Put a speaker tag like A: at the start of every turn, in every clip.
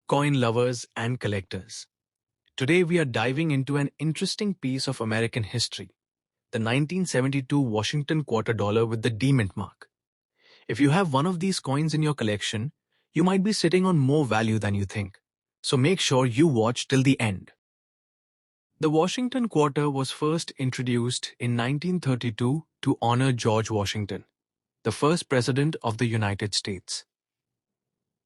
A: Coin lovers and collectors. Today we are diving into an interesting piece of American history, the 1972 Washington quarter dollar with the D Mint mark. If you have one of these coins in your collection, you might be sitting on more value than you think. So make sure you watch till the end. The Washington quarter was first introduced in 1932 to honor George Washington, the first president of the United States.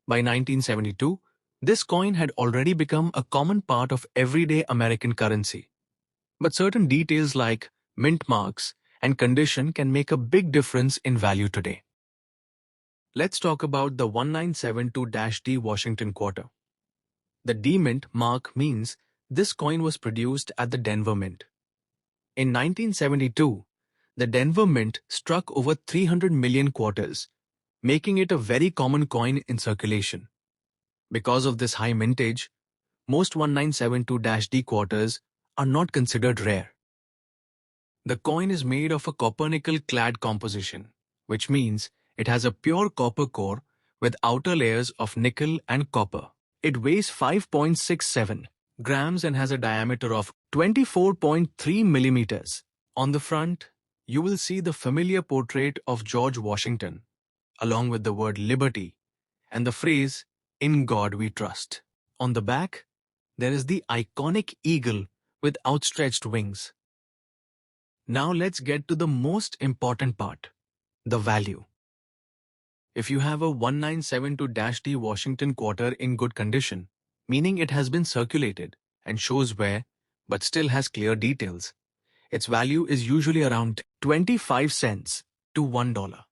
A: By 1972, this coin had already become a common part of everyday American currency. But certain details like mint marks and condition can make a big difference in value today. Let's talk about the 1972-D Washington quarter. The D Mint mark means this coin was produced at the Denver Mint. In 1972, the Denver Mint struck over 300 million quarters, making it a very common coin in circulation. Because of this high mintage, most 1972-D quarters are not considered rare. The coin is made of a copper nickel-clad composition, which means it has a pure copper core with outer layers of nickel and copper. It weighs 5.67 grams and has a diameter of 24.3 millimeters. On the front, you will see the familiar portrait of George Washington, along with the word liberty and the phrase, "In God we trust." On the back, there is the iconic eagle with outstretched wings. Now let's get to the most important part, the value. If you have a 1972-D Washington quarter in good condition, meaning it has been circulated and shows wear, but still has clear details, its value is usually around 25 cents to $1.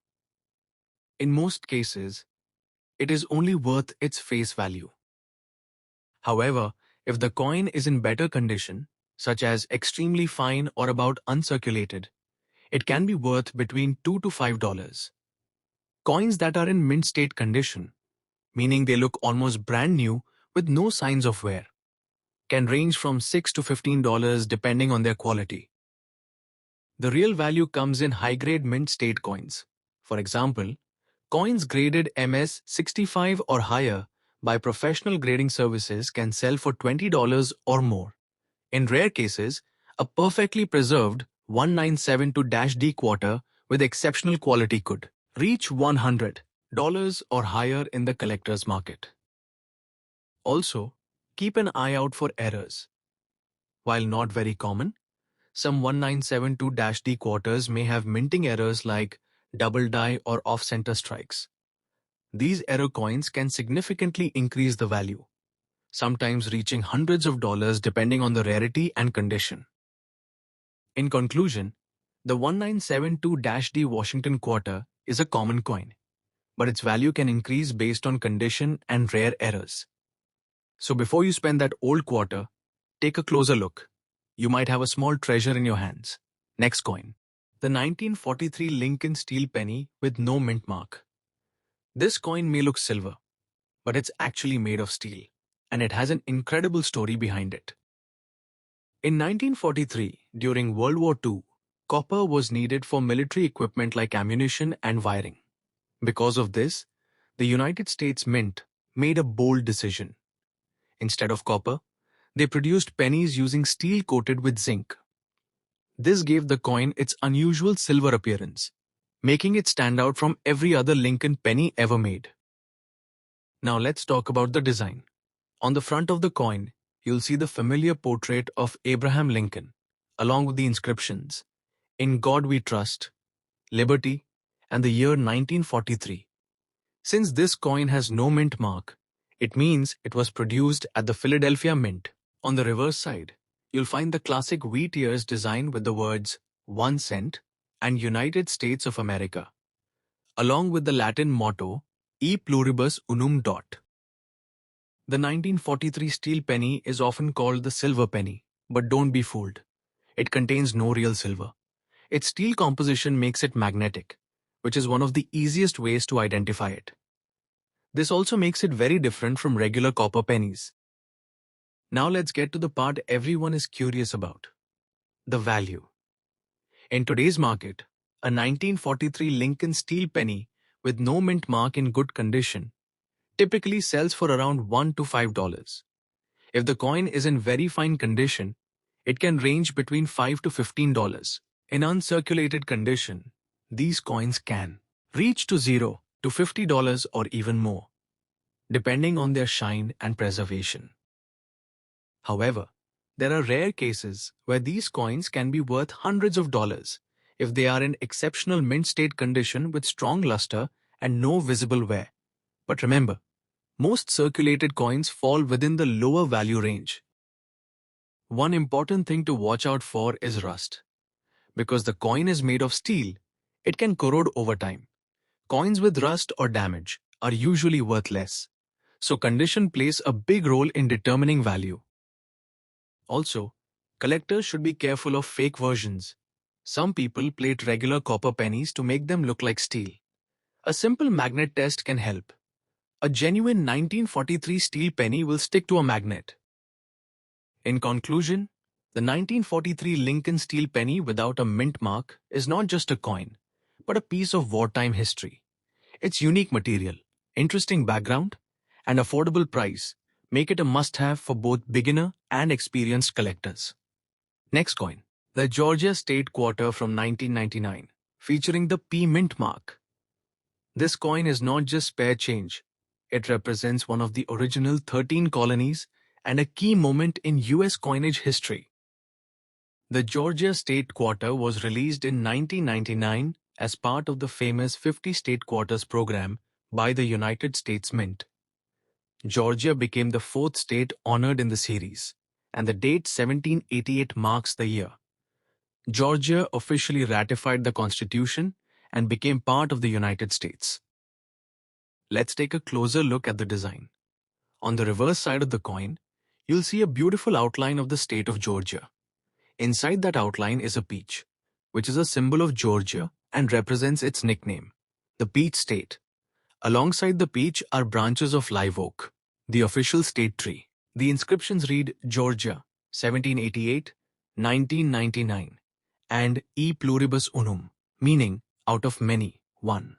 A: In most cases, it is only worth its face value. However, if the coin is in better condition, such as extremely fine or about uncirculated, it can be worth between $2 to $5. Coins that are in mint state condition, meaning they look almost brand new with no signs of wear, can range from $6 to $15 depending on their quality. The real value comes in high-grade mint state coins. For example, coins graded MS 65 or higher by professional grading services can sell for $20 or more. In rare cases, a perfectly preserved 1972-D quarter with exceptional quality could reach $100 or higher in the collector's market. Also, keep an eye out for errors. While not very common, some 1972-D quarters may have minting errors like double die or off-center strikes. These error coins can significantly increase the value, sometimes reaching hundreds of dollars depending on the rarity and condition. In conclusion, the 1972-D Washington quarter is a common coin, but its value can increase based on condition and rare errors. So before you spend that old quarter, take a closer look. You might have a small treasure in your hands. Next coin. The 1943 Lincoln steel penny with no mint mark. This coin may look silver, but it's actually made of steel, and it has an incredible story behind it. In 1943, during World War II, copper was needed for military equipment like ammunition and wiring. Because of this, the United States Mint made a bold decision. Instead of copper, they produced pennies using steel coated with zinc. This gave the coin its unusual silver appearance, making it stand out from every other Lincoln penny ever made. Now let's talk about the design. On the front of the coin, you'll see the familiar portrait of Abraham Lincoln, along with the inscriptions, "In God we trust," "Liberty," and the year 1943. Since this coin has no mint mark, it means it was produced at the Philadelphia Mint. On the reverse side, you'll find the classic wheat ears design with the words 1 cent and United States of America, along with the Latin motto E pluribus unum dot. The 1943 steel penny is often called the silver penny, but don't be fooled. It contains no real silver. Its steel composition makes it magnetic, which is one of the easiest ways to identify it. This also makes it very different from regular copper pennies. Now let's get to the part everyone is curious about, the value. In today's market, a 1943 Lincoln steel penny with no mint mark in good condition typically sells for around $1 to $5. If the coin is in very fine condition, it can range between $5 to $15. In uncirculated condition, these coins can reach to $0 to $50 or even more, depending on their shine and preservation. However, there are rare cases where these coins can be worth hundreds of dollars if they are in exceptional mint state condition with strong luster and no visible wear. But remember, most circulated coins fall within the lower value range. One important thing to watch out for is rust. Because the coin is made of steel, it can corrode over time. Coins with rust or damage are usually worth less, so condition plays a big role in determining value. Also, collectors should be careful of fake versions. Some people plate regular copper pennies to make them look like steel. A simple magnet test can help. A genuine 1943 steel penny will stick to a magnet. In conclusion, the 1943 Lincoln steel penny without a mint mark is not just a coin, but a piece of wartime history. Its unique material, interesting background, and affordable price make it a must-have for both beginner and experienced collectors. Next coin, the Georgia State Quarter from 1999, featuring the P Mint mark. This coin is not just spare change. It represents one of the original 13 colonies and a key moment in US coinage history. The Georgia State Quarter was released in 1999 as part of the famous 50 State Quarters program by the United States Mint. Georgia became the fourth state honored in the series, and the date 1788 marks the year. Georgia officially ratified the Constitution and became part of the United States. Let's take a closer look at the design. On the reverse side of the coin, you'll see a beautiful outline of the state of Georgia. Inside that outline is a peach, which is a symbol of Georgia and represents its nickname, the Peach State. Alongside the peach are branches of live oak, the official state tree. The inscriptions read Georgia, 1788, 1999, and E pluribus unum, meaning out of many, one.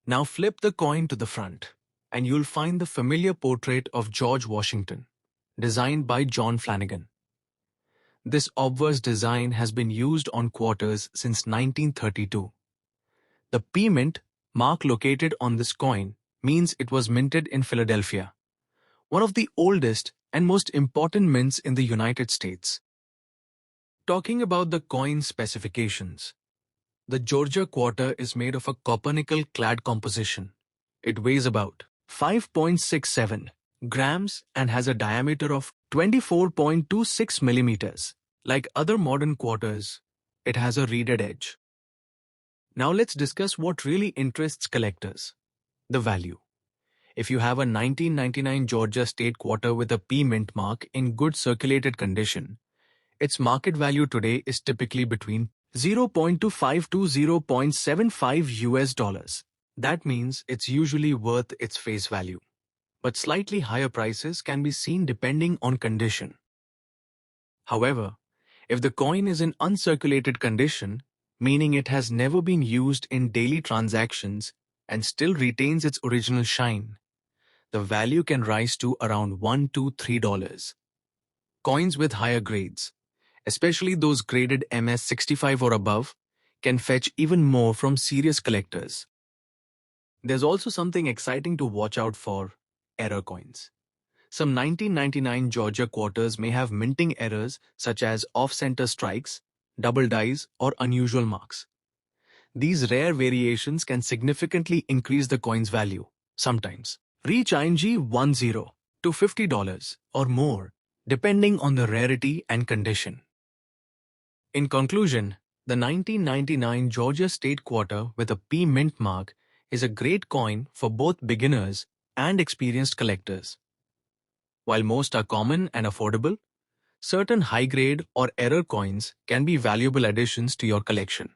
A: Now flip the coin to the front, and you'll find the familiar portrait of George Washington, designed by John Flanagan. This obverse design has been used on quarters since 1932. The P Mint mark located on this coin means it was minted in Philadelphia, one of the oldest and most important mints in the United States. Talking about the coin specifications, the Georgia quarter is made of a copper nickel clad composition. It weighs about 5.67 grams and has a diameter of 24.26 millimeters. Like other modern quarters, it has a reeded edge. Now let's discuss what really interests collectors: the value. If you have a 1999 Georgia State Quarter with a P Mint mark in good circulated condition, its market value today is typically between $0.25 to $0.75 US. That means it's usually worth its face value. But slightly higher prices can be seen depending on condition. However, if the coin is in uncirculated condition, meaning it has never been used in daily transactions and still retains its original shine, the value can rise to around $1 to $3. Coins with higher grades, especially those graded MS65 or above, can fetch even more from serious collectors. There's also something exciting to watch out for: error coins. Some 1999 Georgia quarters may have minting errors such as off-center strikes, double dies, or unusual marks. These rare variations can significantly increase the coin's value, sometimes reach ING $10 to $50 or more, depending on the rarity and condition. In conclusion, the 1999 Georgia State Quarter with a P Mint mark is a great coin for both beginners and experienced collectors. While most are common and affordable, certain high-grade or error coins can be valuable additions to your collection.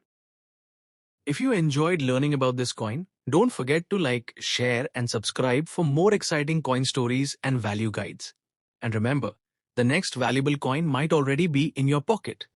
A: If you enjoyed learning about this coin, don't forget to like, share, and subscribe for more exciting coin stories and value guides. And remember, the next valuable coin might already be in your pocket.